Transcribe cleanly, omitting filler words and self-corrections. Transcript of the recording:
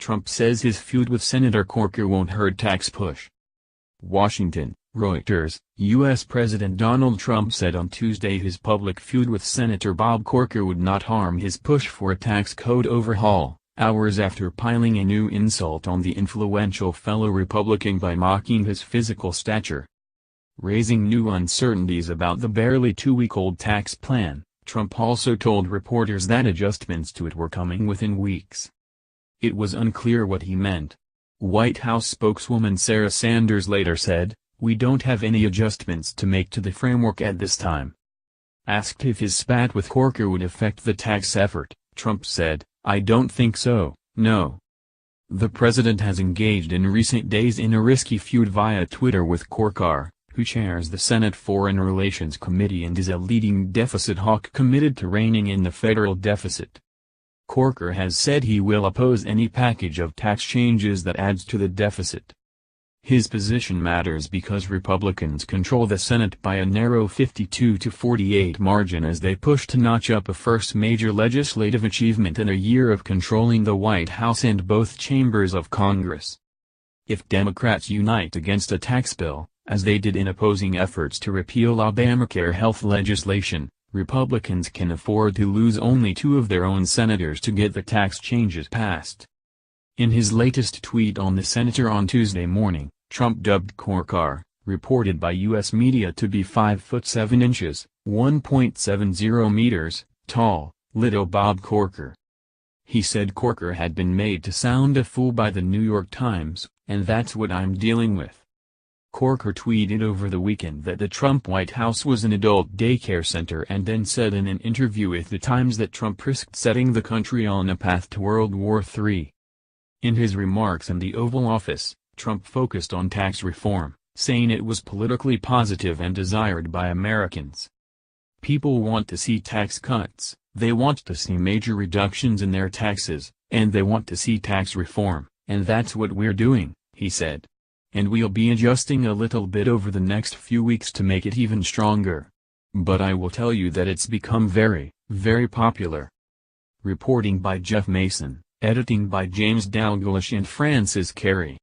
Trump says his feud with Senator Corker won't hurt tax push. Washington, Reuters. U.S. President Donald Trump said on Tuesday his public feud with Senator Bob Corker would not harm his push for a tax code overhaul, hours after piling a new insult on the influential fellow Republican by mocking his physical stature. Raising new uncertainties about the barely 2-week-old tax plan, Trump also told reporters that adjustments to it were coming within weeks. It was unclear what he meant. White House spokeswoman Sarah Sanders later said, "We don't have any adjustments to make to the framework at this time." Asked if his spat with Corker would affect the tax effort, Trump said, "I don't think so, no." The president has engaged in recent days in a risky feud via Twitter with Corker, who chairs the Senate Foreign Relations Committee and is a leading deficit hawk committed to reining in the federal deficit. Corker has said he will oppose any package of tax changes that adds to the deficit. His position matters because Republicans control the Senate by a narrow 52-48 margin as they push to notch up a first major legislative achievement in a year of controlling the White House and both chambers of Congress. If Democrats unite against a tax bill, as they did in opposing efforts to repeal Obamacare health legislation, Republicans can afford to lose only 2 of their own senators to get the tax changes passed. In his latest tweet on the senator on Tuesday morning, Trump dubbed Corker, reported by U.S. media to be 5 foot 7 inches, 1.70 meters, tall, little Bob Corker. He said Corker had been made to sound a fool by the New York Times, and that's what I'm dealing with. Corker tweeted over the weekend that the Trump White House was an adult daycare center and then said in an interview with the Times that Trump risked setting the country on a path to World War III. In his remarks in the Oval Office, Trump focused on tax reform, saying it was politically positive and desired by Americans. People want to see tax cuts, they want to see major reductions in their taxes, and they want to see tax reform, and that's what we're doing, he said. And we'll be adjusting a little bit over the next few weeks to make it even stronger. But I will tell you that it's become very, very popular. Reporting by Jeff Mason, editing by James Dalglish and Francis Carey.